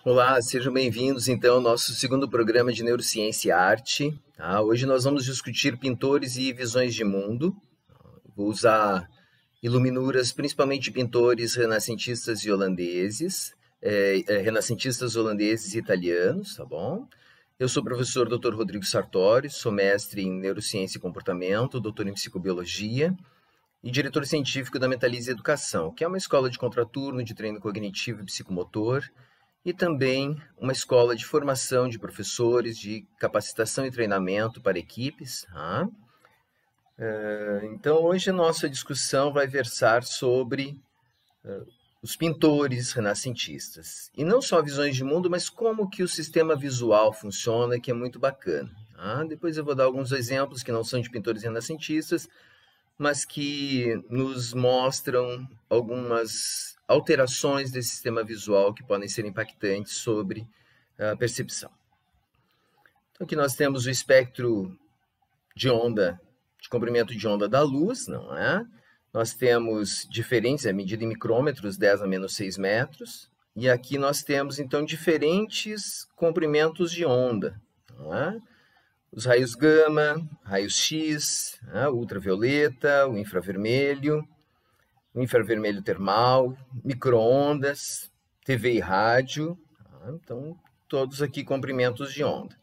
Olá, sejam bem-vindos então ao nosso segundo programa de Neurociência e Arte. Tá? Hoje nós vamos discutir pintores e visões de mundo. Vou usar iluminuras principalmente de pintores renascentistas e holandeses, renascentistas holandeses e italianos, tá bom? Eu sou o professor Dr. Rodrigo Sartori, sou mestre em Neurociência e Comportamento, doutor em Psicobiologia e diretor científico da Mentalize Educação, que é uma escola de contraturno de treino cognitivo e psicomotor, e também uma escola de formação de professores, de capacitação e treinamento para equipes. Tá? Então, hoje a nossa discussão vai versar sobre os pintores renascentistas. E não só visões de mundo, mas como que o sistema visual funciona, que é muito bacana. Tá? Depois eu vou dar alguns exemplos que não são de pintores renascentistas, mas que nos mostram algumas alterações desse sistema visual que podem ser impactantes sobre a percepção. Então, aqui nós temos o espectro de onda, de comprimento de onda da luz, não é? Nós temos diferentes, medida em micrômetros, 10 a menos 6 metros, e aqui nós temos, então, diferentes comprimentos de onda, não é? Os raios gama, raios X, o ultravioleta, o infravermelho termal, micro-ondas, TV e rádio. Então, todos aqui comprimentos de onda.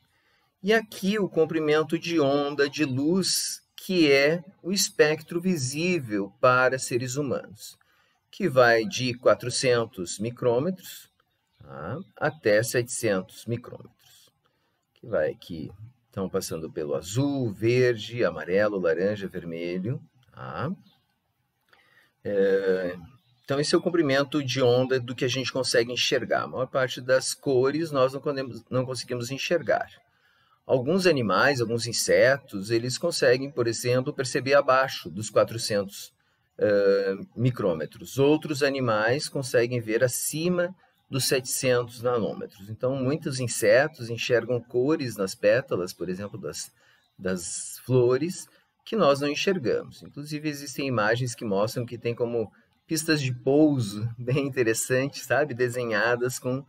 E aqui o comprimento de onda de luz, que é o espectro visível para seres humanos, que vai de 400 micrômetros até 700 micrômetros, que vai aqui. Estão passando pelo azul, verde, amarelo, laranja, vermelho. Tá? Então, esse é o comprimento de onda do que a gente consegue enxergar. A maior parte das cores nós não conseguimos enxergar. Alguns animais, alguns insetos, eles conseguem, por exemplo, perceber abaixo dos 400 micrômetros. Outros animais conseguem ver acima dos 700 nanômetros. Então, muitos insetos enxergam cores nas pétalas, por exemplo, das flores, que nós não enxergamos. Inclusive, existem imagens que mostram que tem como pistas de pouso bem interessantes, sabe? Desenhadas com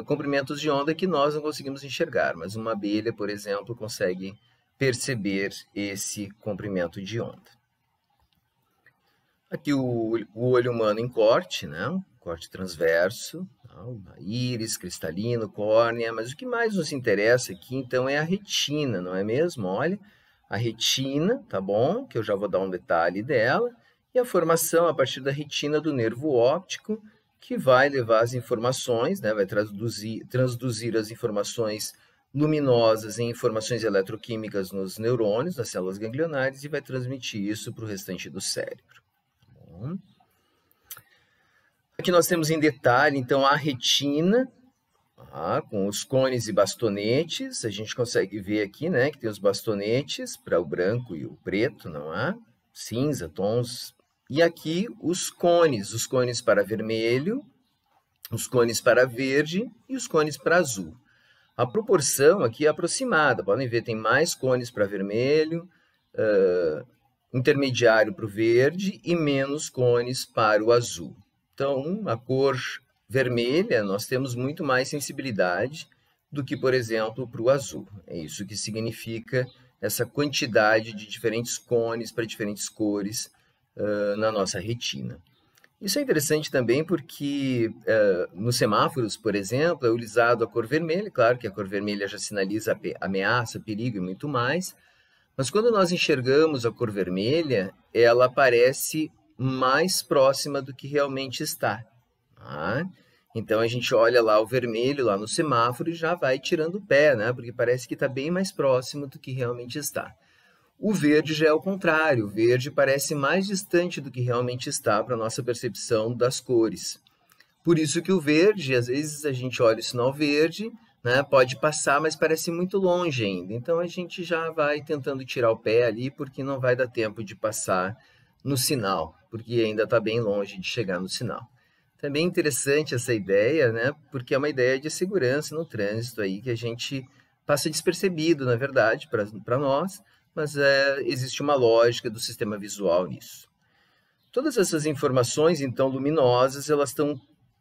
comprimentos de onda que nós não conseguimos enxergar. Mas uma abelha, por exemplo, consegue perceber esse comprimento de onda. Aqui o olho humano em corte, né? Corte transverso, íris, cristalino, córnea, mas o que mais nos interessa aqui, então, é a retina, não é mesmo? Olha, a retina, tá bom? Que eu já vou dar um detalhe dela, e a formação a partir da retina do nervo óptico, que vai levar as informações, né? Vai transduzir as informações luminosas em informações eletroquímicas nos neurônios, nas células ganglionares, e vai transmitir isso para o restante do cérebro. Tá bom? Aqui nós temos em detalhe, então, a retina, com os cones e bastonetes. A gente consegue ver aqui, né, que tem os bastonetes para o branco e o preto, não é? Cinza, tons. E aqui os cones para vermelho, os cones para verde e os cones para azul. A proporção aqui é aproximada. Podem ver, tem mais cones para vermelho, intermediário para o verde e menos cones para o azul. Então, a cor vermelha, nós temos muito mais sensibilidade do que, por exemplo, para o azul. É isso que significa essa quantidade de diferentes cones para diferentes cores na nossa retina. Isso é interessante também porque nos semáforos, por exemplo, é utilizado a cor vermelha. Claro que a cor vermelha já sinaliza ameaça, perigo e muito mais. Mas quando nós enxergamos a cor vermelha, ela parece mais próxima do que realmente está. Então, a gente olha lá o vermelho, lá no semáforo, e já vai tirando o pé, né? Porque parece que está bem mais próximo do que realmente está. O verde já é o contrário. O verde parece mais distante do que realmente está para a nossa percepção das cores. Por isso que o verde, às vezes a gente olha o sinal verde, né? Pode passar, mas parece muito longe ainda. Então, a gente já vai tentando tirar o pé ali, porque não vai dar tempo de passar no sinal, porque ainda está bem longe de chegar no sinal. Também interessante essa ideia, né? Porque é uma ideia de segurança no trânsito aí, que a gente passa despercebido, na verdade, para nós, mas existe uma lógica do sistema visual nisso. Todas essas informações, então, luminosas, elas estão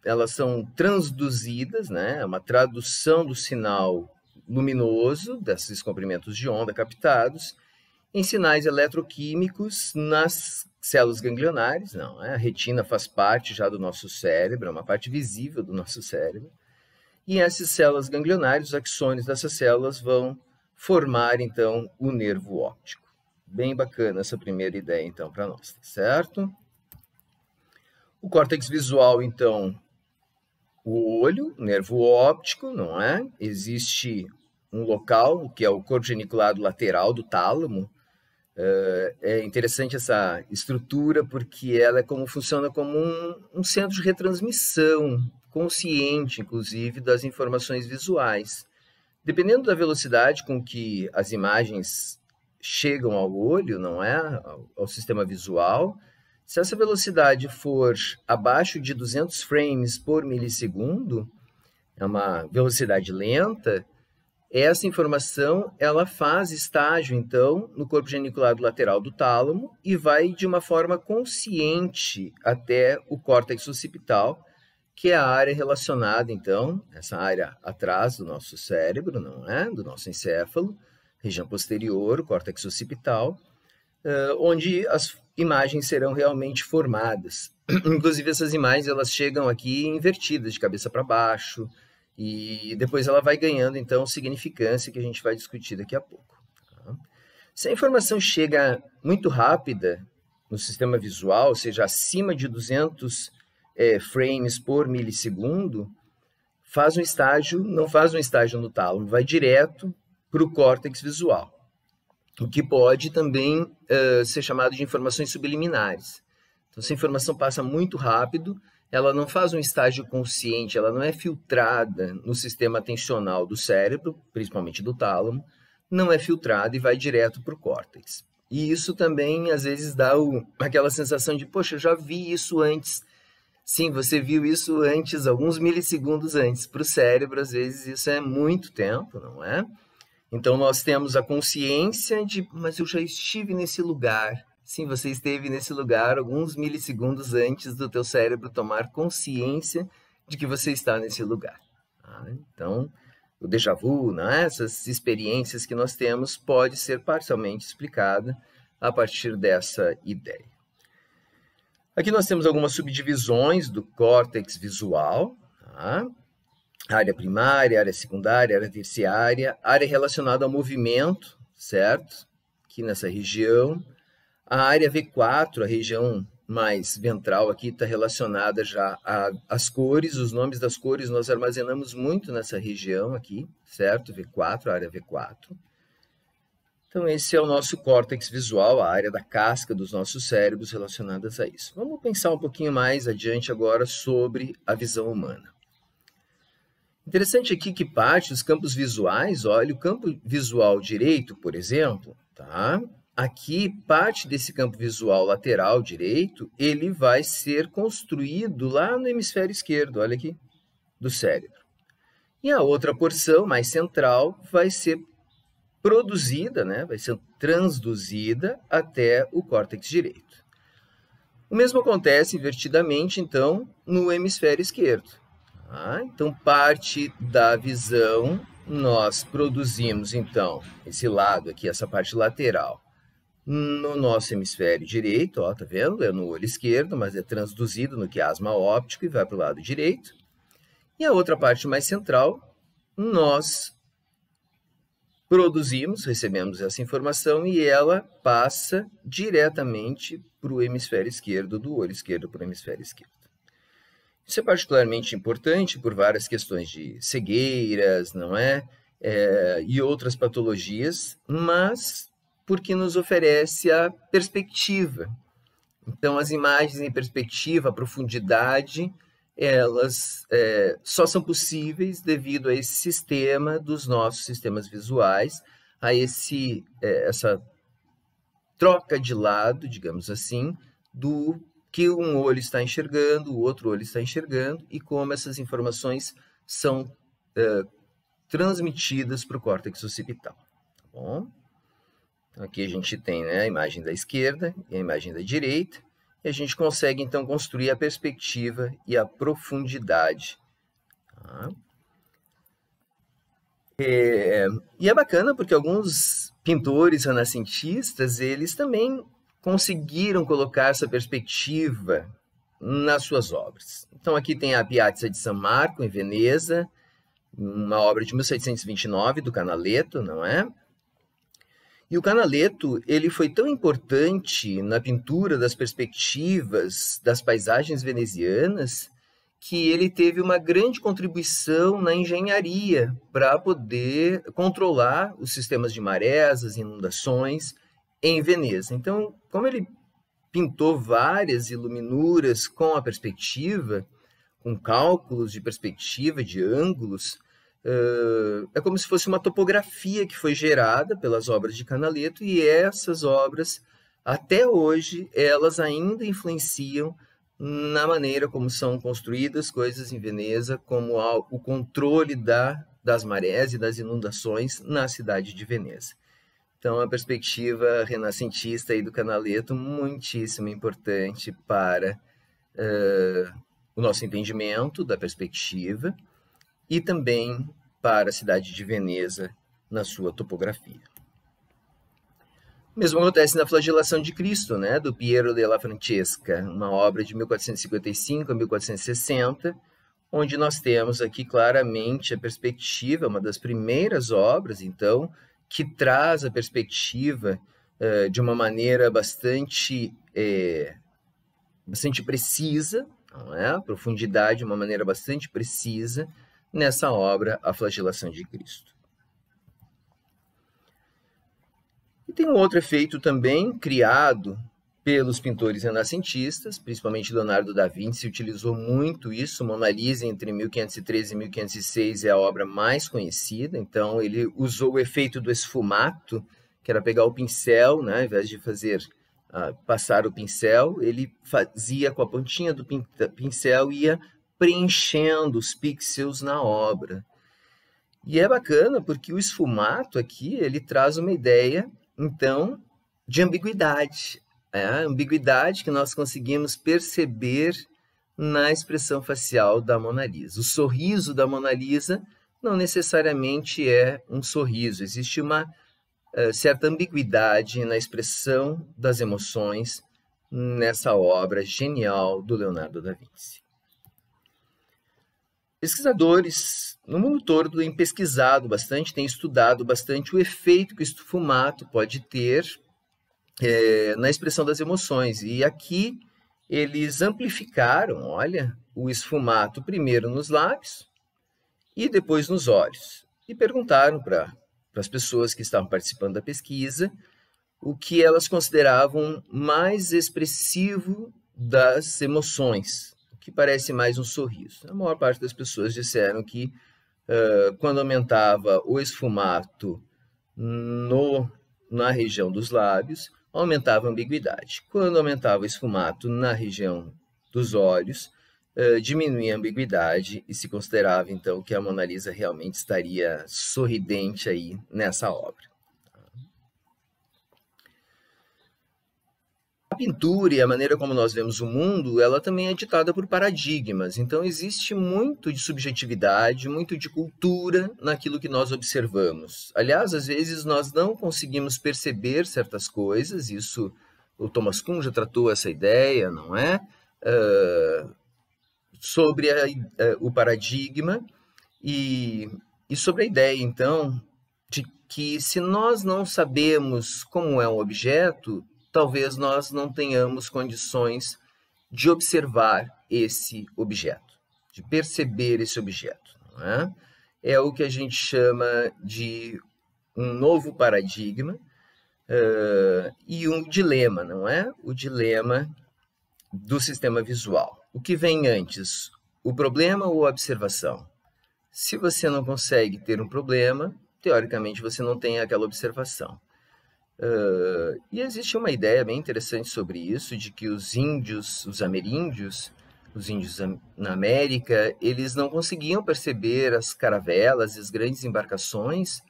elas são transduzidas, né? É uma tradução do sinal luminoso desses comprimentos de onda captados em sinais eletroquímicos nas células ganglionares. Não, a retina faz parte já do nosso cérebro, é uma parte visível do nosso cérebro. E essas células ganglionares, os axônios dessas células vão formar, então, o nervo óptico. Bem bacana essa primeira ideia, então, para nós, tá certo? O córtex visual, então, o olho, nervo óptico, não é? Existe um local, que é o corpo geniculado lateral do tálamo. É interessante essa estrutura, porque ela funciona como um centro de retransmissão, consciente, inclusive, das informações visuais. Dependendo da velocidade com que as imagens chegam ao olho, não é? Ao sistema visual, se essa velocidade for abaixo de 200 frames por milissegundo, é uma velocidade lenta, essa informação ela faz estágio, então, no corpo geniculado lateral do tálamo e vai de uma forma consciente até o córtex occipital, que é a área relacionada, então, essa área atrás do nosso cérebro, não é? Do nosso encéfalo, região posterior, o córtex occipital, onde as imagens serão realmente formadas. Inclusive, essas imagens elas chegam aqui invertidas, de cabeça para baixo, e depois ela vai ganhando, então, significância, que a gente vai discutir daqui a pouco. Tá? Se a informação chega muito rápida no sistema visual, ou seja, acima de 200 frames por milissegundo, não faz um estágio no tálamo, vai direto para o córtex visual, o que pode também ser chamado de informações subliminares. Então, se a informação passa muito rápido, ela não faz um estágio consciente, ela não é filtrada no sistema atencional do cérebro, principalmente do tálamo, não é filtrada e vai direto para o córtex. E isso também, às vezes, dá aquela sensação de, poxa, eu já vi isso antes. Sim, você viu isso antes, alguns milissegundos antes. Para o cérebro, às vezes, isso é muito tempo, não é? Então, nós temos a consciência de, mas eu já estive nesse lugar. Sim, você esteve nesse lugar alguns milissegundos antes do teu cérebro tomar consciência de que você está nesse lugar. Então, o déjà vu, né? Essas experiências que nós temos, pode ser parcialmente explicada a partir dessa ideia. Aqui nós temos algumas subdivisões do córtex visual, tá? Área primária, área secundária, área terciária, área relacionada ao movimento, certo? Aqui nessa região. A área V4, a região mais ventral aqui, está relacionada já às cores, os nomes das cores nós armazenamos muito nessa região aqui, certo? V4, a área V4. Então, esse é o nosso córtex visual, a área da casca dos nossos cérebros relacionadas a isso. Vamos pensar um pouquinho mais adiante agora sobre a visão humana. Interessante aqui que parte dos campos visuais, olha, o campo visual direito, por exemplo, tá? Aqui, parte desse campo visual lateral direito, ele vai ser construído lá no hemisfério esquerdo, olha aqui, do cérebro. E a outra porção, mais central, vai ser produzida, né? Vai ser transduzida até o córtex direito. O mesmo acontece invertidamente, então, no hemisfério esquerdo. Tá? Então, parte da visão, nós produzimos, então, esse lado aqui, essa parte lateral, no nosso hemisfério direito, ó, tá vendo? É no olho esquerdo, mas é transduzido no quiasma óptico e vai para o lado direito. E a outra parte mais central, nós produzimos, recebemos essa informação e ela passa diretamente para o hemisfério esquerdo, do olho esquerdo para o hemisfério esquerdo. Isso é particularmente importante por várias questões de cegueiras, não é? E outras patologias, mas porque nos oferece a perspectiva. Então, as imagens em perspectiva, a profundidade, elas só são possíveis devido a esse sistema dos nossos sistemas visuais, a essa troca de lado, digamos assim, do que um olho está enxergando, o outro olho está enxergando, e como essas informações são transmitidas para o córtex occipital. Tá bom? Aqui a gente tem, né, a imagem da esquerda e a imagem da direita, e a gente consegue, então, construir a perspectiva e a profundidade. Tá? E é bacana porque alguns pintores renascentistas, eles também conseguiram colocar essa perspectiva nas suas obras. Então aqui tem a Piazza de San Marco, em Veneza, uma obra de 1729, do Canaletto, não é? E o Canaletto, ele foi tão importante na pintura das perspectivas das paisagens venezianas que ele teve uma grande contribuição na engenharia para poder controlar os sistemas de marés, as inundações em Veneza. Então, como ele pintou várias iluminuras com a perspectiva, com cálculos de perspectiva, de ângulos, é como se fosse uma topografia que foi gerada pelas obras de Canaletto, e essas obras, até hoje, elas ainda influenciam na maneira como são construídas coisas em Veneza, como o controle das marés e das inundações na cidade de Veneza. Então, a perspectiva renascentista aí do Canaletto, muitíssimo importante para o nosso entendimento da perspectiva e também para a cidade de Veneza na sua topografia. O mesmo acontece na Flagelação de Cristo, né, do Piero della Francesca, uma obra de 1455 a 1460, onde nós temos aqui claramente a perspectiva, uma das primeiras obras, então, que traz a perspectiva de uma maneira bastante precisa, não é? A profundidade de uma maneira bastante precisa nessa obra, A Flagelação de Cristo. E tem um outro efeito também criado pelos pintores renascentistas, principalmente Leonardo da Vinci utilizou muito isso. Mona Lisa, entre 1513 e 1506, é a obra mais conhecida. Então, ele usou o efeito do esfumato, que era pegar o pincel, né, ao invés de passar o pincel, ele fazia com a pontinha do pincel, ia preenchendo os pixels na obra. E é bacana porque o esfumato aqui, ele traz uma ideia, então, de ambiguidade. A ambiguidade que nós conseguimos perceber na expressão facial da Mona Lisa. O sorriso da Mona Lisa não necessariamente é um sorriso, existe uma certa ambiguidade na expressão das emoções nessa obra genial do Leonardo da Vinci. Pesquisadores no mundo todo têm pesquisado bastante, têm estudado bastante o efeito que o esfumato pode ter na expressão das emoções. E aqui eles amplificaram, olha, o esfumato primeiro nos lábios e depois nos olhos. E perguntaram para as pessoas que estavam participando da pesquisa o que elas consideravam mais expressivo das emoções, o que parece mais um sorriso. A maior parte das pessoas disseram que quando aumentava o esfumato na região dos lábios, aumentava a ambiguidade. Quando aumentava o esfumato na região dos olhos, diminuía a ambiguidade e se considerava, então, que a Mona Lisa realmente estaria sorridente aí nessa obra. A pintura e a maneira como nós vemos o mundo, ela também é ditada por paradigmas. Então, existe muito de subjetividade, muito de cultura naquilo que nós observamos. Aliás, às vezes nós não conseguimos perceber certas coisas, isso o Thomas Kuhn já tratou essa ideia, não é? Sobre o paradigma e sobre a ideia, então, de que se nós não sabemos como é um objeto, talvez nós não tenhamos condições de observar esse objeto, de perceber esse objeto. Não é? É o que a gente chama de um novo paradigma e um dilema, não é? O dilema do sistema visual. O que vem antes, o problema ou a observação? Se você não consegue ter um problema, teoricamente você não tem aquela observação. E existe uma ideia bem interessante sobre isso, de que os índios, os ameríndios, os índios na América, eles não conseguiam perceber as caravelas e as grandes embarcações,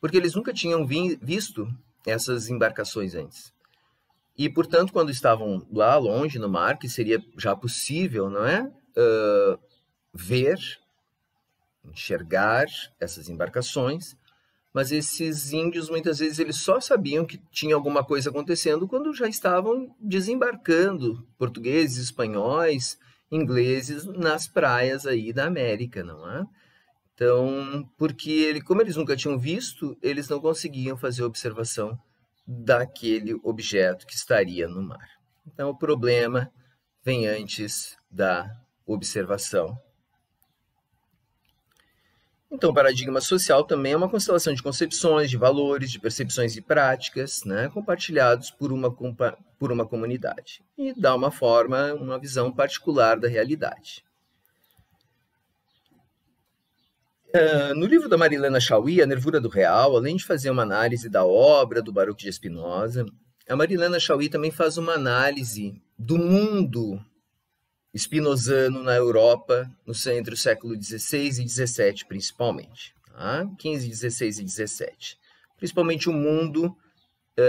porque eles nunca tinham visto essas embarcações antes. E, portanto, quando estavam lá longe no mar, que seria já possível, não é? Ver, enxergar essas embarcações, mas esses índios, muitas vezes, eles só sabiam que tinha alguma coisa acontecendo quando já estavam desembarcando portugueses, espanhóis, ingleses nas praias aí da América, não é? Então, porque como eles nunca tinham visto, eles não conseguiam fazer observação daquele objeto que estaria no mar. Então, o problema vem antes da observação. Então, o paradigma social também é uma constelação de concepções, de valores, de percepções e práticas, né, compartilhados por uma comunidade. E dá uma forma, uma visão particular da realidade. No livro da Marilena Chauí, A Nervura do Real, além de fazer uma análise da obra do Baruch de Spinoza, a Marilena Chauí também faz uma análise do mundo spinozano na Europa, entre o século XVI e XVII, principalmente. Tá? 15, 16 e 17. Principalmente o mundo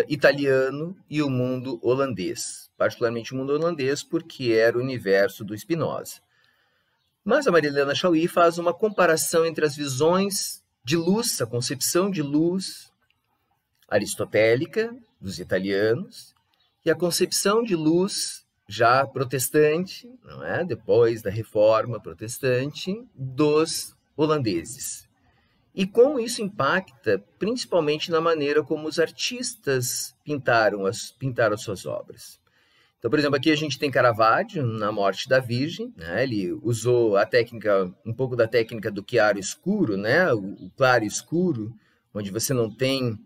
italiano e o mundo holandês. Particularmente o mundo holandês, porque era o universo do Spinoza. Mas a Marilena Chauí faz uma comparação entre as visões de luz, a concepção de luz aristotélica dos italianos e a concepção de luz já protestante, não é? Depois da Reforma Protestante, dos holandeses. E como isso impacta principalmente na maneira como os artistas pintaram as suas obras. Então, por exemplo, aqui a gente tem Caravaggio na Morte da Virgem, né? Ele usou a técnica, um pouco da técnica do chiaro escuro, né? O claro escuro, onde você não tem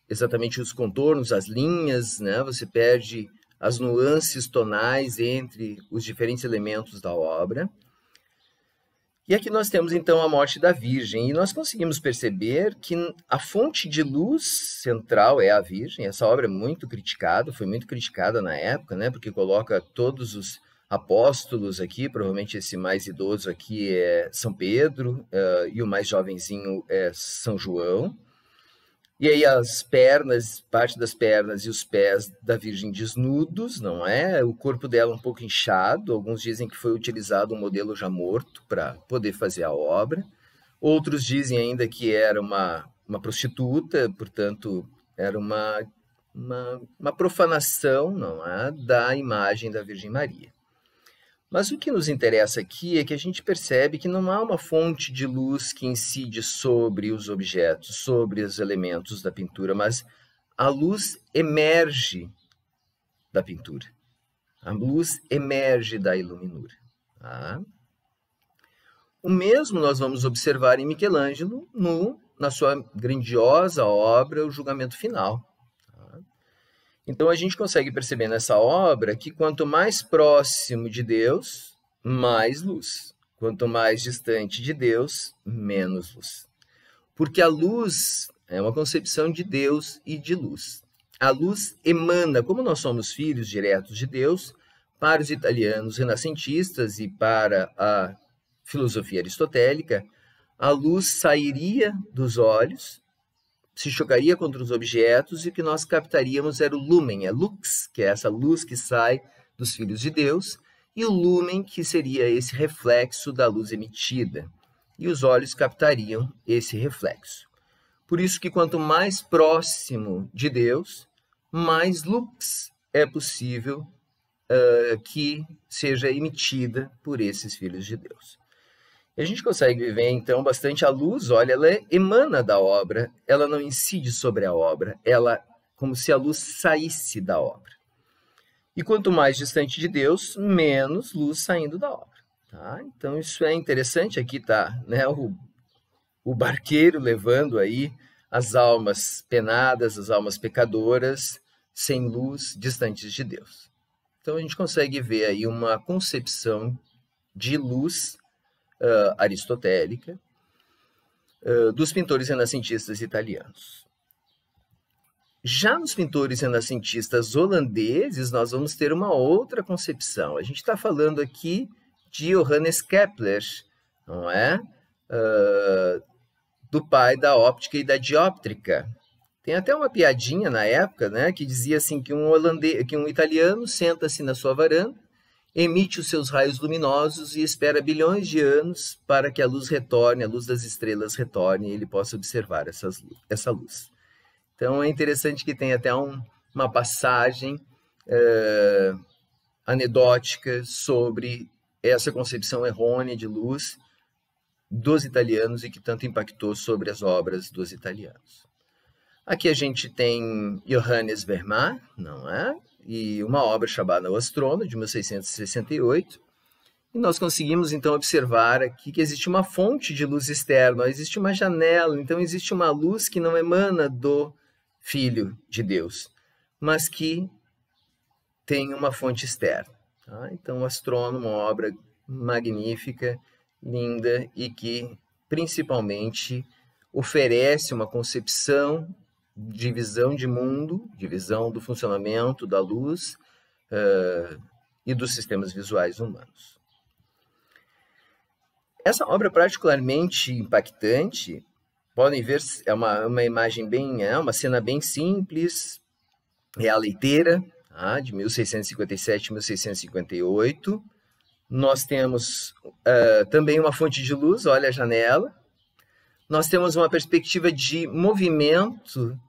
exatamente os contornos, as linhas, né? Você perde as nuances tonais entre os diferentes elementos da obra. E aqui nós temos, então, a Morte da Virgem, e nós conseguimos perceber que a fonte de luz central é a Virgem. Essa obra é muito criticada, foi muito criticada na época, né, porque coloca todos os apóstolos aqui, provavelmente esse mais idoso aqui é São Pedro, e o mais jovenzinho é São João. E aí as pernas, parte das pernas e os pés da Virgem desnudos, não é? O corpo dela um pouco inchado. Alguns dizem que foi utilizado um modelo já morto para poder fazer a obra. Outros dizem ainda que era uma prostituta, portanto, era uma profanação, não é? Da imagem da Virgem Maria. Mas o que nos interessa aqui é que a gente percebe que não há uma fonte de luz que incide sobre os objetos, sobre os elementos da pintura, mas a luz emerge da pintura. A luz emerge da iluminura. Tá? O mesmo nós vamos observar em Michelangelo na sua grandiosa obra, O Julgamento Final. Então, a gente consegue perceber nessa obra que quanto mais próximo de Deus, mais luz. Quanto mais distante de Deus, menos luz. Porque a luz é uma concepção de Deus e de luz. A luz emana, como nós somos filhos diretos de Deus, para os italianos renascentistas e para a filosofia aristotélica, a luz sairia dos olhos, se chocaria contra os objetos e o que nós captaríamos era o lumen, lux, que é essa luz que sai dos filhos de Deus, e o lumen, que seria esse reflexo da luz emitida. E os olhos captariam esse reflexo. Por isso que quanto mais próximo de Deus, mais lux é possível que seja emitida por esses filhos de Deus. E a gente consegue ver, então, bastante a luz, olha, ela emana da obra, ela não incide sobre a obra, ela como se a luz saísse da obra. E quanto mais distante de Deus, menos luz saindo da obra. Tá? Então, isso é interessante, aqui está, né, o barqueiro levando aí as almas penadas, as almas pecadoras, sem luz, distantes de Deus. Então, a gente consegue ver aí uma concepção de luz aristotélica dos pintores renascentistas italianos. Já nos pintores renascentistas holandeses, nós vamos ter uma outra concepção. A gente está falando aqui de Johannes Kepler, não é? Do pai da óptica e da dióptrica. Tem até uma piadinha na época, né, que dizia assim que um italiano senta-se na sua varanda, emite os seus raios luminosos e espera bilhões de anos para que a luz retorne, a luz das estrelas retorne e ele possa observar essa luz. Então é interessante que tem até uma passagem anedótica sobre essa concepção errônea de luz dos italianos e que tanto impactou sobre as obras dos italianos. Aqui a gente tem Johannes Verma, não é? E uma obra chamada O Astrônomo, de 1668. E nós conseguimos, então, observar aqui que existe uma fonte de luz externa, existe uma janela, então existe uma luz que não emana do Filho de Deus, mas que tem uma fonte externa. Tá? Então, O Astrônomo, uma obra magnífica, linda e que, principalmente, oferece uma concepção de visão de mundo, de visão do funcionamento da luz e dos sistemas visuais humanos. Essa obra particularmente impactante, podem ver, é uma imagem uma cena bem simples, é a leiteira, tá? De 1657 a 1658. Nós temos também uma fonte de luz, olha a janela. Nós temos uma perspectiva de movimento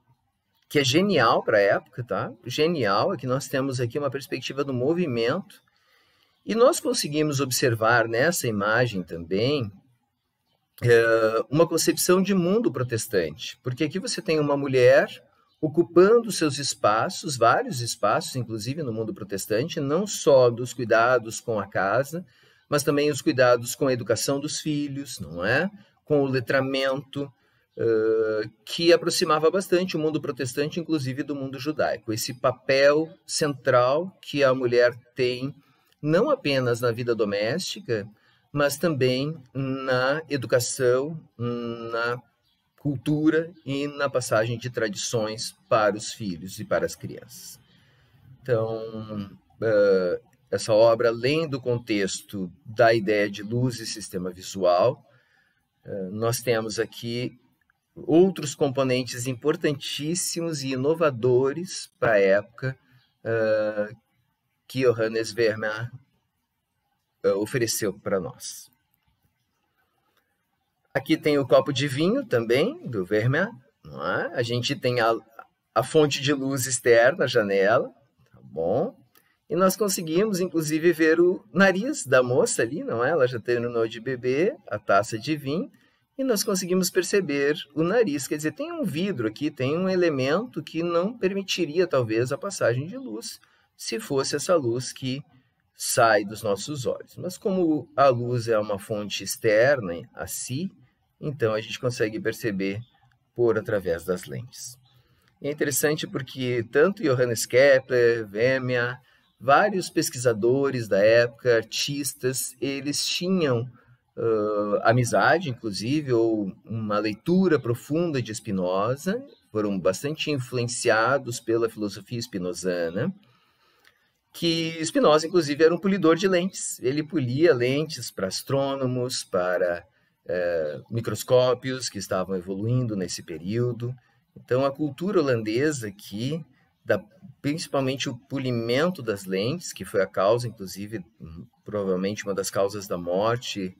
que é genial para a época, tá? Genial, é que nós temos aqui uma perspectiva do movimento e nós conseguimos observar nessa imagem também uma concepção de mundo protestante, porque aqui você tem uma mulher ocupando seus espaços, vários espaços, inclusive no mundo protestante, não só dos cuidados com a casa, mas também os cuidados com a educação dos filhos, não é? Com o letramento, que aproximava bastante o mundo protestante, inclusive do mundo judaico. Esse papel central que a mulher tem, não apenas na vida doméstica, mas também na educação, na cultura e na passagem de tradições para os filhos e para as crianças. Então, essa obra, além do contexto da ideia de luz e sistema visual, nós temos aqui outros componentes importantíssimos e inovadores para a época que Johannes Verma ofereceu para nós. Aqui tem o copo de vinho também, do Verma. Não é? A gente tem a fonte de luz externa, a janela, tá bom? E nós conseguimos, inclusive, ver o nariz da moça ali, não é? Ela já terminou de beber a taça de vinho, e nós conseguimos perceber o nariz. Quer dizer, tem um vidro aqui, tem um elemento que não permitiria, talvez, a passagem de luz, se fosse essa luz que sai dos nossos olhos. Mas como a luz é uma fonte externa a si, então a gente consegue perceber através das lentes. E é interessante porque tanto Johannes Kepler, Verma, vários pesquisadores da época, artistas, eles tinham amizade, inclusive, ou uma leitura profunda de Spinoza, foram bastante influenciados pela filosofia spinozana, que Spinoza, inclusive, era um polidor de lentes. Ele polia lentes para astrônomos, para microscópios que estavam evoluindo nesse período. Então, a cultura holandesa aqui, principalmente o polimento das lentes, que foi a causa, inclusive, provavelmente uma das causas da morte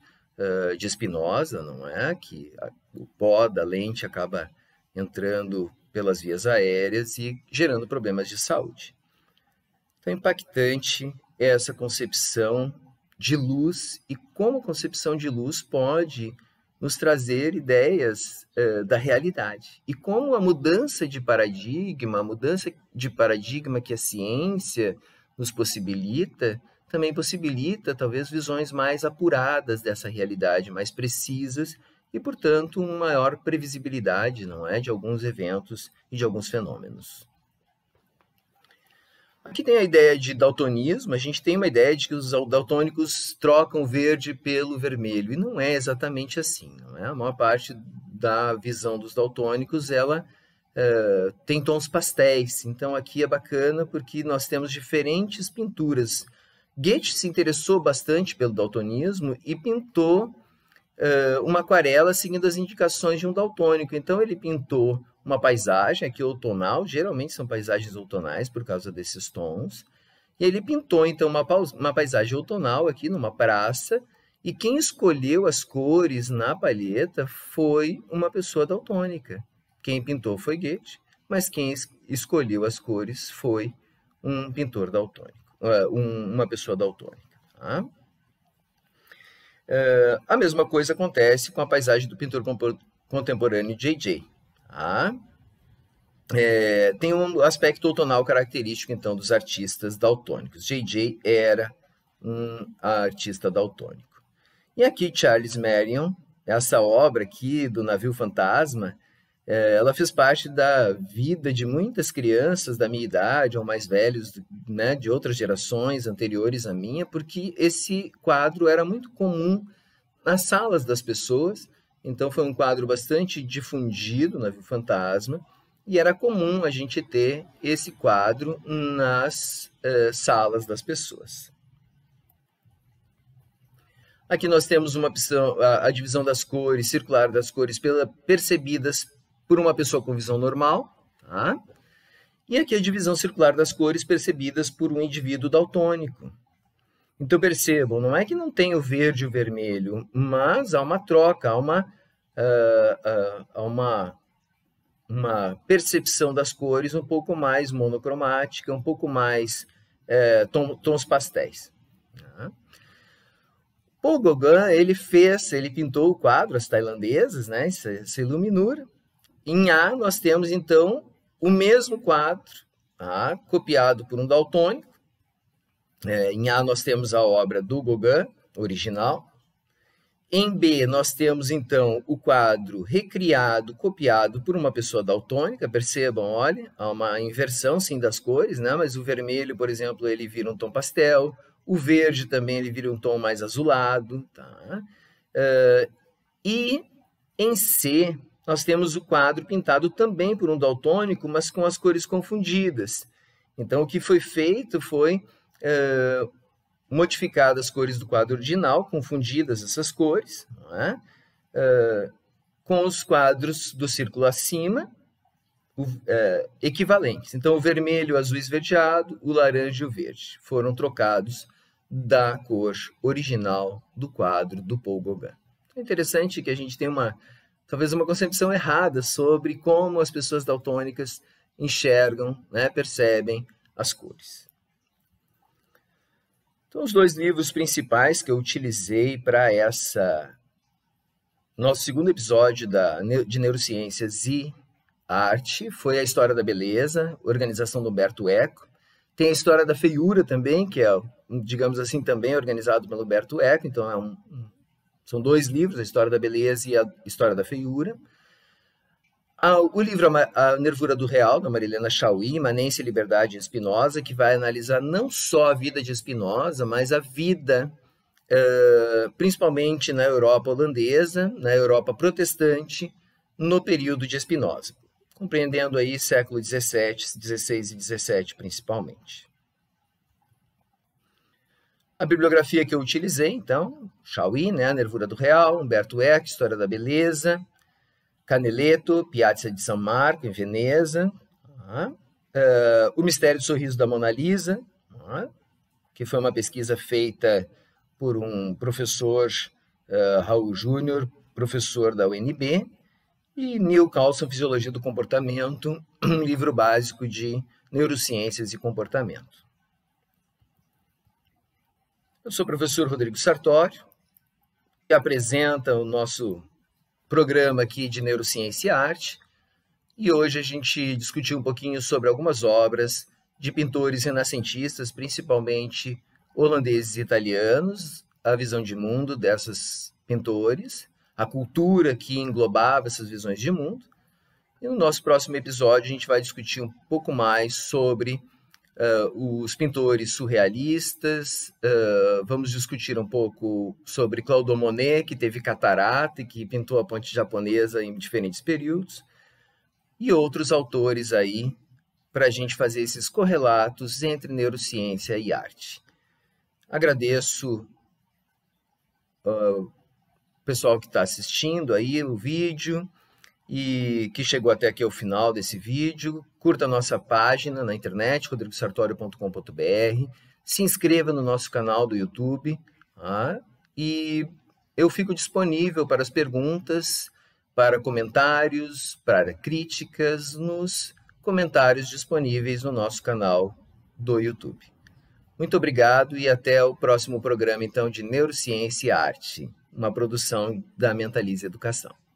de Spinoza, não é? Que o pó da lente acaba entrando pelas vias aéreas e gerando problemas de saúde. Então, impactante é essa concepção de luz e como a concepção de luz pode nos trazer ideias da realidade. E como a mudança de paradigma que a ciência nos possibilita, também possibilita, talvez, visões mais apuradas dessa realidade, mais precisas e, portanto, uma maior previsibilidade, não é, de alguns eventos e de alguns fenômenos. Aqui tem a ideia de daltonismo. A gente tem uma ideia de que os daltônicos trocam o verde pelo vermelho, e não é exatamente assim, não é? A maior parte da visão dos daltônicos, ela tem tons pastéis, então aqui é bacana porque nós temos diferentes pinturas. Goethe se interessou bastante pelo daltonismo e pintou uma aquarela seguindo as indicações de um daltônico. Então ele pintou uma paisagem aqui outonal, geralmente são paisagens outonais por causa desses tons, e ele pintou então uma paisagem outonal aqui numa praça, e quem escolheu as cores na palheta foi uma pessoa daltônica. Quem pintou foi Goethe, mas quem escolheu as cores foi um pintor daltônico, uma pessoa daltônica. Tá? A mesma coisa acontece com a paisagem do pintor contemporâneo J.J. Tá? Tem um aspecto outonal característico, então, dos artistas daltônicos. J.J. era um artista daltônico. E aqui, Charles Marion, essa obra aqui do Navio Fantasma, ela fez parte da vida de muitas crianças da minha idade, ou mais velhos, né, de outras gerações anteriores à minha, porque esse quadro era muito comum nas salas das pessoas, então foi um quadro bastante difundido, Navio Fantasma, e era comum a gente ter esse quadro nas salas das pessoas. Aqui nós temos uma opção, a divisão das cores, circular das cores, percebidas por uma pessoa com visão normal. Tá? E aqui a divisão circular das cores percebidas por um indivíduo daltônico. Então percebam, não é que não tem o verde e o vermelho, mas há uma troca, há uma percepção das cores um pouco mais monocromática, um pouco mais tons pastéis. Tá? Paul Gauguin, ele pintou o quadro, as tailandesas, né, essa iluminura. Em A, nós temos, então, o mesmo quadro, tá, copiado por um daltônico. Em A, nós temos a obra do Gauguin, original. Em B, nós temos, então, o quadro recriado, copiado por uma pessoa daltônica. Percebam, olha, há uma inversão, sim, das cores, né, mas o vermelho, por exemplo, ele vira um tom pastel. O verde também ele vira um tom mais azulado. Tá? E em C, nós temos o quadro pintado também por um daltônico, mas com as cores confundidas. Então, o que foi feito foi modificar as cores do quadro original, confundidas essas cores, não é? Com os quadros do círculo acima, equivalentes. Então, o vermelho, o azul esverdeado, o laranja e o verde foram trocados da cor original do quadro do Paul Gauguin. É interessante que a gente tem talvez uma concepção errada sobre como as pessoas daltônicas enxergam, né, percebem as cores. Então, os dois livros principais que eu utilizei para nosso segundo episódio de Neurociências e Arte foi a História da Beleza, Organização do Umberto Eco. Tem a História da Feiura também, que é, digamos assim, também organizado pelo Umberto Eco. Então, são dois livros, a História da Beleza e a História da Feiura. O livro A Nervura do Real, da Marilena Chauí, Imanência, Liberdade e Spinoza, que vai analisar não só a vida de Spinoza, mas a vida, principalmente na Europa holandesa, na Europa protestante, no período de Spinoza, compreendendo aí século XVII, XVI e XVII principalmente. A bibliografia que eu utilizei, então, Chauí, né, A Nervura do Real, Umberto Eco, História da Beleza, Canaletto, Piazza di San Marco, em Veneza, O Mistério do Sorriso da Mona Lisa, que foi uma pesquisa feita por um professor, Raul Júnior, professor da UNB, e Neil Carlson, Fisiologia do Comportamento, um livro básico de neurociências e comportamento. Eu sou o professor Rodrigo Sartório, que apresenta o nosso programa aqui de Neurociência e Arte, e hoje a gente discutiu um pouquinho sobre algumas obras de pintores renascentistas, principalmente holandeses e italianos, a visão de mundo desses pintores, a cultura que englobava essas visões de mundo. E no nosso próximo episódio a gente vai discutir um pouco mais sobre os pintores surrealistas, vamos discutir um pouco sobre Claude Monet, que teve catarata e que pintou a ponte japonesa em diferentes períodos, e outros autores aí, para a gente fazer esses correlatos entre neurociência e arte. Agradeço o pessoal que está assistindo aí o vídeo, e que chegou até aqui ao final desse vídeo. Curta a nossa página na internet, rodrigosartorio.com.br, se inscreva no nosso canal do YouTube, tá? E eu fico disponível para as perguntas, para comentários, para críticas nos comentários disponíveis no nosso canal do YouTube. Muito obrigado e até o próximo programa, então, de Neurociência e Arte, uma produção da Mentalize Educação.